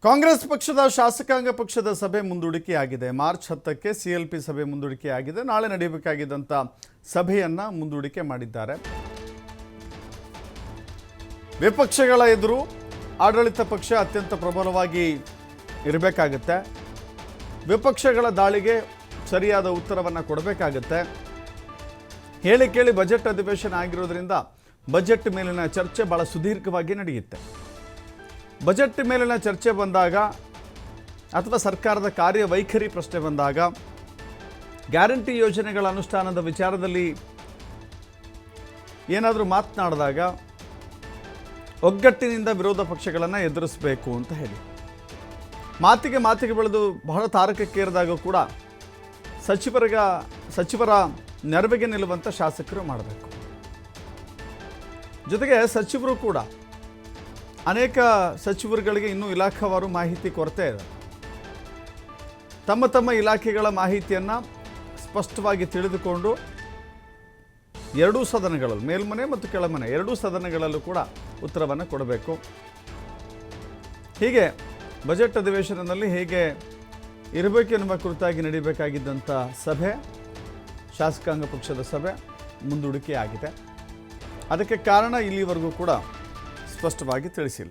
ಕಾಂಗ್ರೆಸ್ ಪಕ್ಷದ ಶಾಸಕಾಂಗ ಪಕ್ಷದ ಸಭೆ ಮುಂದೂಡಿಕೆಯಾಗಿದೆ. ಮಾರ್ಚ್ 10ಕ್ಕೆ ಸಿಎಲ್ಪಿ ಸಭೆ ಮುಂದೂಡಿಕೆಯಾಗಿದೆ. ನಾಳೆ ನಡೆಯಬೇಕಾಗಿದ್ದಂಥ ಸಭೆಯನ್ನು ಮುಂದೂಡಿಕೆ ಮಾಡಿದ್ದಾರೆ. ವಿಪಕ್ಷಗಳ ಎದುರು ಆಡಳಿತ ಪಕ್ಷ ಅತ್ಯಂತ ಪ್ರಬಲವಾಗಿ ಇರಬೇಕಾಗುತ್ತೆ. ವಿಪಕ್ಷಗಳ ದಾಳಿಗೆ ಸರಿಯಾದ ಉತ್ತರವನ್ನು ಕೊಡಬೇಕಾಗುತ್ತೆ. ಹೇಳಿ ಕೇಳಿ ಬಜೆಟ್ ಅಧಿವೇಶನ ಆಗಿರೋದ್ರಿಂದ ಬಜೆಟ್ ಮೇಲಿನ ಚರ್ಚೆ ಬಹಳ ಸುದೀರ್ಘವಾಗಿ ನಡೆಯುತ್ತೆ. ಬಜೆಟ್ ಮೇಲಿನ ಚರ್ಚೆ ಬಂದಾಗ ಅಥವಾ ಸರ್ಕಾರದ ಕಾರ್ಯವೈಖರಿ ಪ್ರಶ್ನೆ ಬಂದಾಗ, ಗ್ಯಾರಂಟಿ ಯೋಜನೆಗಳ ಅನುಷ್ಠಾನದ ವಿಚಾರದಲ್ಲಿ ಏನಾದರೂ ಮಾತನಾಡಿದಾಗ ಒಗ್ಗಟ್ಟಿನಿಂದ ವಿರೋಧ ಪಕ್ಷಗಳನ್ನು ಎದುರಿಸಬೇಕು ಅಂತ ಹೇಳಿ ಮಾತಿಗೆ ಬೆಳೆದು ಬಹಳ ತಾರಕಕ್ಕೇರಿದಾಗ ಕೂಡ ಸಚಿವರ ನೆರವಿಗೆ ನಿಲ್ಲುವಂಥ ಶಾಸಕರು ಮಾಡಬೇಕು. ಜೊತೆಗೆ ಸಚಿವರು ಕೂಡ ಅನೇಕ ಸಚಿವರುಗಳಿಗೆ ಇನ್ನೂ ಇಲಾಖಾವಾರು ಮಾಹಿತಿ ಕೊರತೆ ಇದೆ. ತಮ್ಮ ಇಲಾಖೆಗಳ ಮಾಹಿತಿಯನ್ನು ಸ್ಪಷ್ಟವಾಗಿ ತಿಳಿದುಕೊಂಡು ಎರಡೂ ಸದನಗಳಲ್ಲೂ, ಮೇಲ್ಮನೆ ಮತ್ತು ಕೆಳಮನೆ ಎರಡೂ ಸದನಗಳಲ್ಲೂ ಕೂಡ ಉತ್ತರವನ್ನು ಕೊಡಬೇಕು. ಹೀಗೆ ಬಜೆಟ್ ಅಧಿವೇಶನದಲ್ಲಿ ಹೇಗೆ ಇರಬೇಕು ಎನ್ನುವ ಕುರಿತಾಗಿ ನಡೀಬೇಕಾಗಿದ್ದಂಥ ಸಭೆ, ಶಾಸಕಾಂಗ ಪಕ್ಷದ ಸಭೆ ಮುಂದೂಡಿಕೆಯಾಗಿದೆ. ಅದಕ್ಕೆ ಕಾರಣ ಇಲ್ಲಿವರೆಗೂ ಕೂಡ ಸ್ಪಷ್ಟವಾಗಿ ತಿಳಿಸಿಲ್ಲ.